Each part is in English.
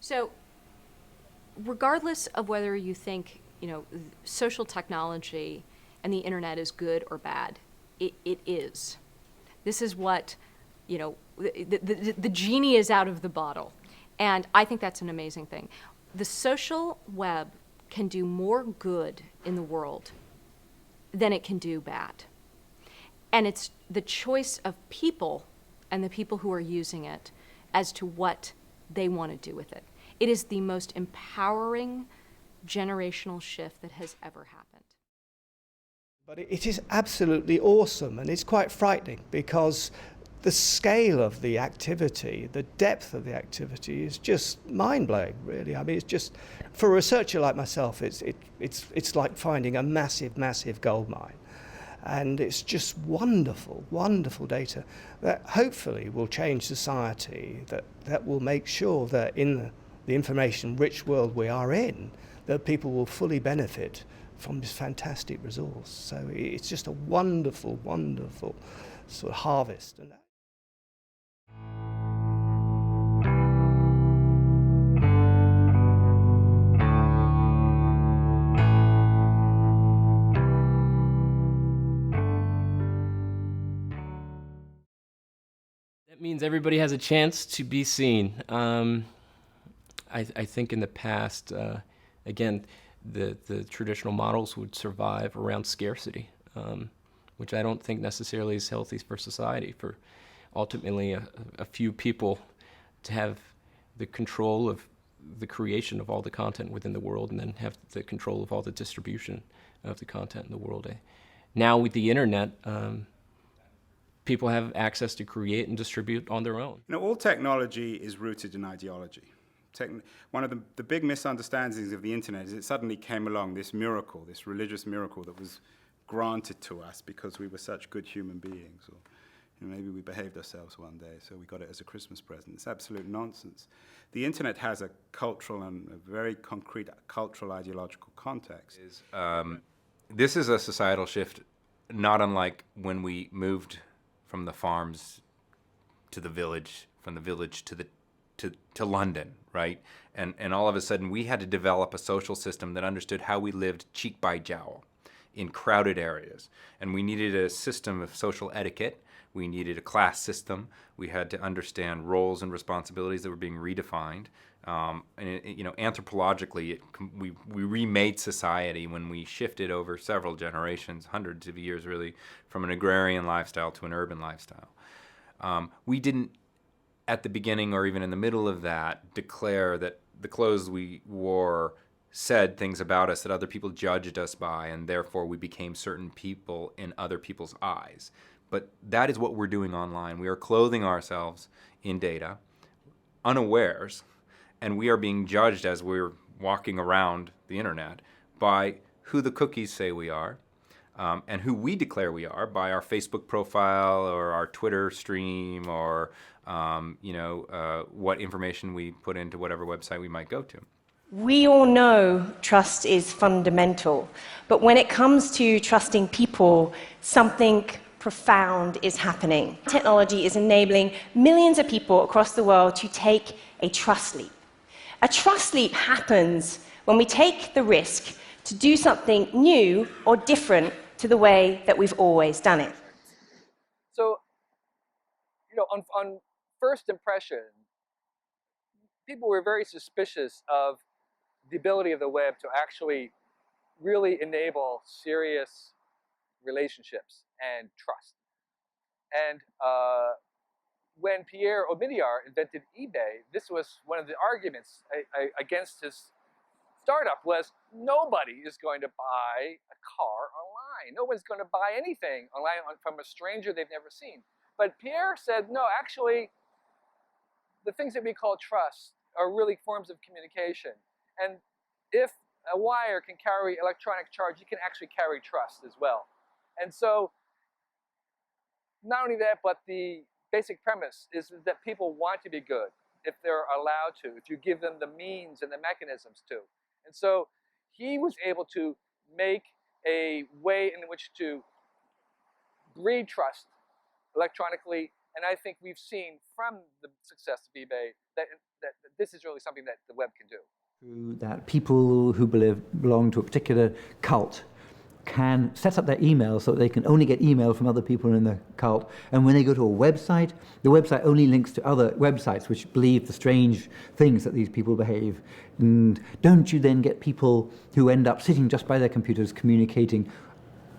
So, regardless of whether you think, social technology and the internet is good or bad, it is. This is what, the genie is out of the bottle. And I think that's an amazing thing. The social web can do more good in the world than it can do bad. And it's the choice of people and the people who are using it as to what they want to do with it. It is the most empowering generational shift that has ever happened. But it is absolutely awesome, and it's quite frightening because the scale of the activity, the depth of the activity is just mind-blowing, really. I mean, it's just, for a researcher like myself, it's like finding a massive gold mine. And it's just wonderful, wonderful data that hopefully will change society, that will make sure that in the information-rich world we are in, that people will fully benefit from this fantastic resource. So it's just a wonderful, wonderful sort of harvest. That means everybody has a chance to be seen. I think in the past, again, the traditional models would survive around scarcity, which I don't think necessarily is healthy for society, for ultimately a few people to have the control of the creation of all the content within the world and then have the control of all the distribution of the content in the world. Now with the internet, people have access to create and distribute on their own. All technology is rooted in ideology. One of the big misunderstandings of the internet is it suddenly came along, this miracle, this religious miracle that was granted to us because we were such good human beings, or maybe we behaved ourselves one day, so we got it as a Christmas present. It's absolute nonsense. The internet has a cultural and a very concrete cultural ideological context. This is a societal shift not unlike when we moved from the farms to the village, from the village to London, right? And all of a sudden we had to develop a social system that understood how we lived cheek by jowl in crowded areas. And we needed a system of social etiquette. We needed a class system. We had to understand roles and responsibilities that were being redefined. Anthropologically, we remade society when we shifted over several generations, hundreds of years really, from an agrarian lifestyle to an urban lifestyle. We didn't, at the beginning or even in the middle of that, declare that the clothes we wore said things about us that other people judged us by, and therefore we became certain people in other people's eyes. But that is what we're doing online. We are clothing ourselves in data, unawares, and we are being judged as we're walking around the internet by who the cookies say we are, and who we declare we are by our Facebook profile or our Twitter stream or what information we put into whatever website we might go to. We all know trust is fundamental, but when it comes to trusting people, something profound is happening. Technology is enabling millions of people across the world to take a trust leap. A trust leap happens when we take the risk to do something new or different to the way that we've always done it. So, on first impression, people were very suspicious of the ability of the web to actually really enable serious relationships and trust. And when Pierre Omidyar invented eBay, this was one of the arguments against his startup was nobody is going to buy a car online. No one's going to buy anything online from a stranger they've never seen. But Pierre said, no, actually, the things that we call trust are really forms of communication. And if a wire can carry electronic charge, it can actually carry trust as well. And so, not only that, but the basic premise is that people want to be good if they're allowed to, if you give them the means and the mechanisms to. And so he was able to make a way in which to breed trust electronically. And I think we've seen from the success of eBay that that this is really something that the web can do. That people who belong to a particular cult can set up their email so they can only get email from other people in the cult. And when they go to a website, the website only links to other websites which believe the strange things that these people behave. And don't you then get people who end up sitting just by their computers communicating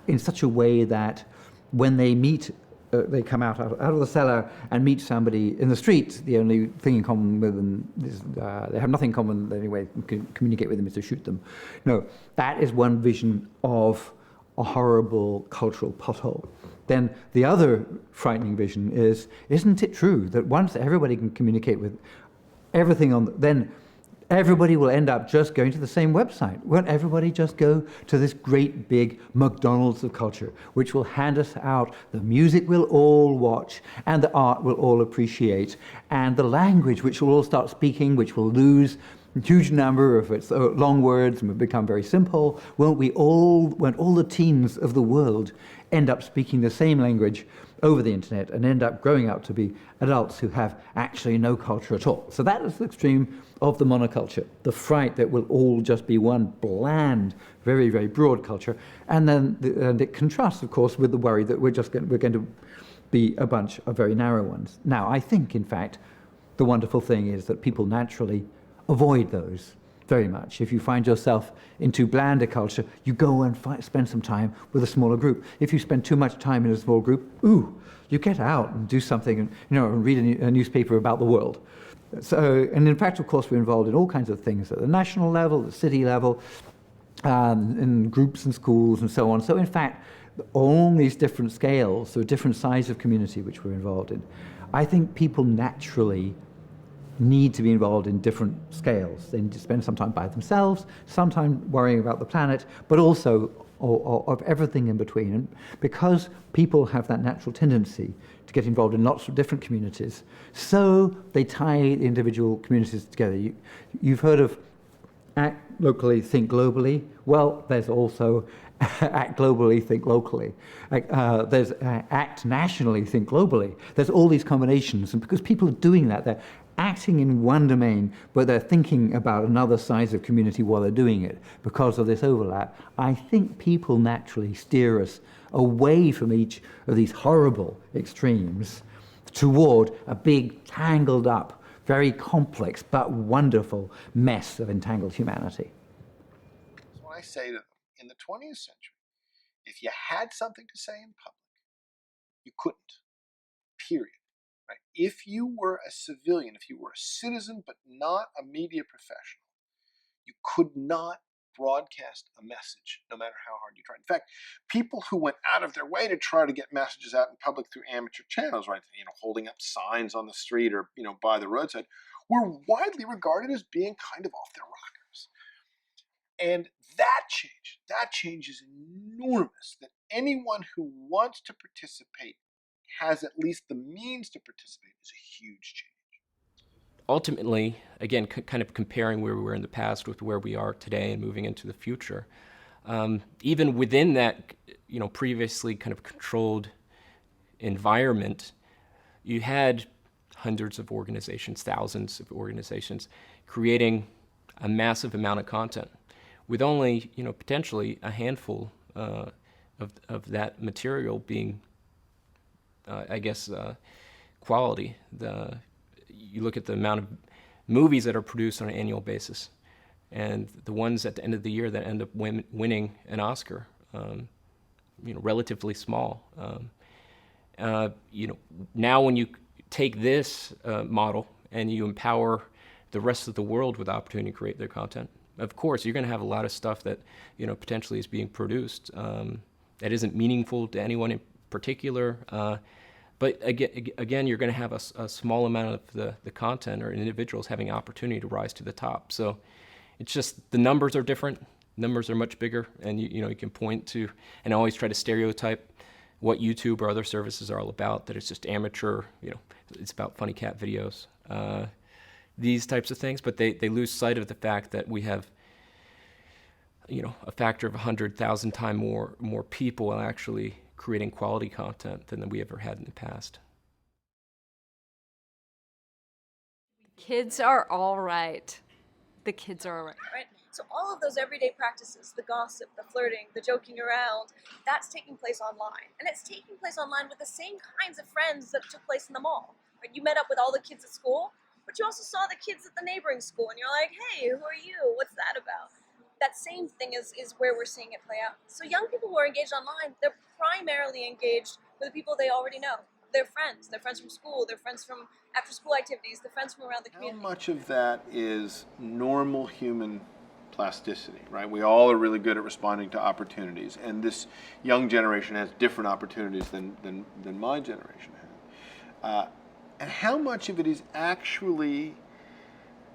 in such a way that when they meet, they come out of the cellar and meet somebody in the street, the only thing in common with them is they have nothing in common. The only way you can communicate with them is to shoot them. No, that is one vision of a horrible cultural pothole. Then the other frightening vision is, isn't it true that once everybody can communicate with everything then everybody will end up just going to the same website? Won't everybody just go to this great big McDonald's of culture, which will hand us out the music we'll all watch, and the art we'll all appreciate, and the language which we'll all start speaking, which will lose a huge number of its long words and will become very simple? Won't all the teens of the world end up speaking the same language over the internet and end up growing out to be adults who have actually no culture at all? So that is the extreme of the monoculture, the fright that will all just be one bland, very, very broad culture. And then it contrasts, of course, with the worry that we're going to be a bunch of very narrow ones. Now, I think, in fact, the wonderful thing is that people naturally avoid those very much. If you find yourself into blander culture, you go and spend some time with a smaller group. If you spend too much time in a small group, you get out and do something and read a newspaper about the world. So, and in fact, of course, we're involved in all kinds of things at the national level, the city level, in groups and schools and so on. So, in fact, all these different scales, so different size of community which we're involved in, I think people naturally need to be involved in different scales. They need to spend some time by themselves, some time worrying about the planet, but also of everything in between. And because people have that natural tendency to get involved in lots of different communities, so they tie the individual communities together. You've heard of act locally, think globally. Well, there's also act globally, think locally. There's act nationally, think globally. There's all these combinations, and because people are doing that, they're acting in one domain, but they're thinking about another size of community while they're doing it. Because of this overlap, I think people naturally steer us away from each of these horrible extremes toward a big, tangled up, very complex but wonderful mess of entangled humanity. So when I say to them, in the 20th century, if you had something to say in public, you couldn't, period. Right? If you were a civilian, if you were a citizen but not a media professional, you could not broadcast a message, no matter how hard you tried. In fact, people who went out of their way to try to get messages out in public through amateur channels, right, holding up signs on the street or, by the roadside, were widely regarded as being kind of off their rockers. And that change is enormous, that anyone who wants to participate has at least the means to participate is a huge change. Ultimately, again, kind of comparing where we were in the past with where we are today and moving into the future, even within that, previously kind of controlled environment, you had hundreds of organizations, thousands of organizations creating a massive amount of content with only, potentially a handful of that material being, quality. You look at the amount of movies that are produced on an annual basis, and the ones at the end of the year that end up winning an Oscar, relatively small. Now when you take this model and you empower the rest of the world with the opportunity to create their content, of course, you're going to have a lot of stuff that, potentially is being produced that isn't meaningful to anyone in particular. But again, you're going to have a small amount of the content or individuals having an opportunity to rise to the top. So it's just the numbers are different. Numbers are much bigger, and you can point to, and I always try to stereotype what YouTube or other services are all about, that it's just amateur, it's about funny cat videos, these types of things, but they lose sight of the fact that we have, a factor of 100,000 times more people actually creating quality content than we ever had in the past. Kids are all right. The kids are all right. Right? So all of those everyday practices, the gossip, the flirting, the joking around, that's taking place online. And it's taking place online with the same kinds of friends that took place in the mall. Right? You met up with all the kids at school, but you also saw the kids at the neighboring school, and you're like, hey, who are you? What's that about? That same thing is where we're seeing it play out. So young people who are engaged online, they're primarily engaged with the people they already know. Their friends from school, their friends from after school activities, their friends from around the community. How much of that is normal human plasticity, right? We all are really good at responding to opportunities, and this young generation has different opportunities than my generation had. And how much of it is actually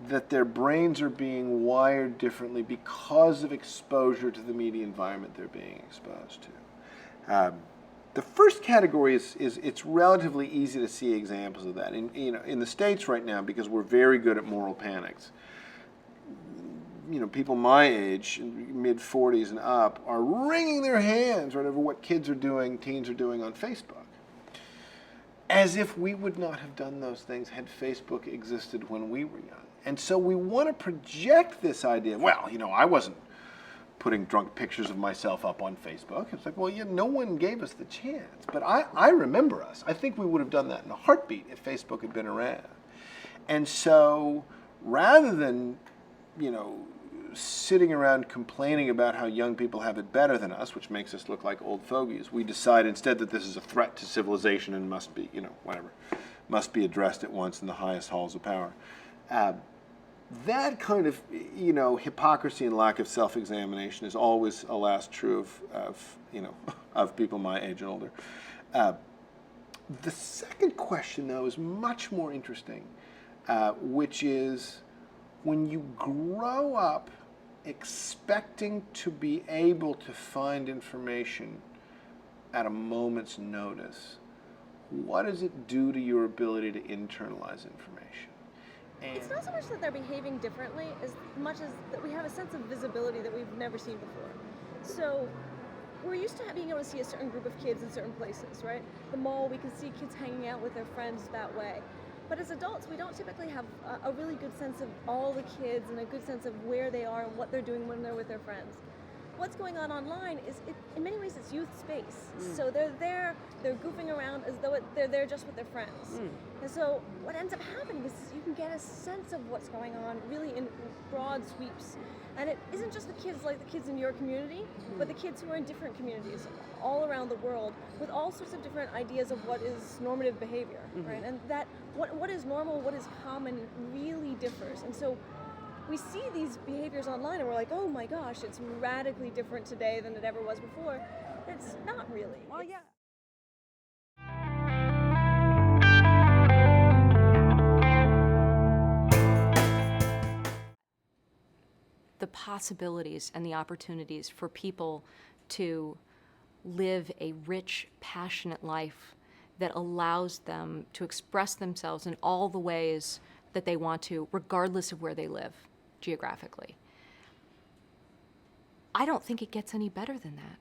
that their brains are being wired differently because of exposure to the media environment they're being exposed to. The first category is it's relatively easy to see examples of that. In the States right now, because we're very good at moral panics, people my age, mid-40s and up, are wringing their hands right over what kids are doing, teens are doing on Facebook. As if we would not have done those things had Facebook existed when we were young. And so we want to project this idea, well, I wasn't putting drunk pictures of myself up on Facebook. It's like, well, no one gave us the chance. But I remember us. I think we would have done that in a heartbeat if Facebook had been around. And so rather than, sitting around complaining about how young people have it better than us, which makes us look like old fogies, we decide instead that this is a threat to civilization and must be, must be addressed at once in the highest halls of power. That kind of, hypocrisy and lack of self-examination is always, alas, true of people my age and older. The second question, though, is much more interesting, which is when you grow up expecting to be able to find information at a moment's notice, what does it do to your ability to internalize information? It's not so much that they're behaving differently as much as that we have a sense of visibility that we've never seen before. So we're used to being able to see a certain group of kids in certain places, right? The mall, we can see kids hanging out with their friends that way. But as adults, we don't typically have a really good sense of all the kids and a good sense of where they are and what they're doing when they're with their friends. What's going on online is, in many ways, it's youth space. So they're there, they're goofing around as though they're there just with their friends. And so what ends up happening is you can get a sense of what's going on really in broad sweeps. And it isn't just the kids like the kids in your community, but the kids who are in different communities all around the world with all sorts of different ideas of what is normative behavior, right? And that what is normal, what is common really differs. And so we see these behaviors online and we're like, oh my gosh, it's radically different today than it ever was before. It's not really. Well, yeah. The possibilities and the opportunities for people to live a rich, passionate life that allows them to express themselves in all the ways that they want to, regardless of where they live geographically. I don't think it gets any better than that.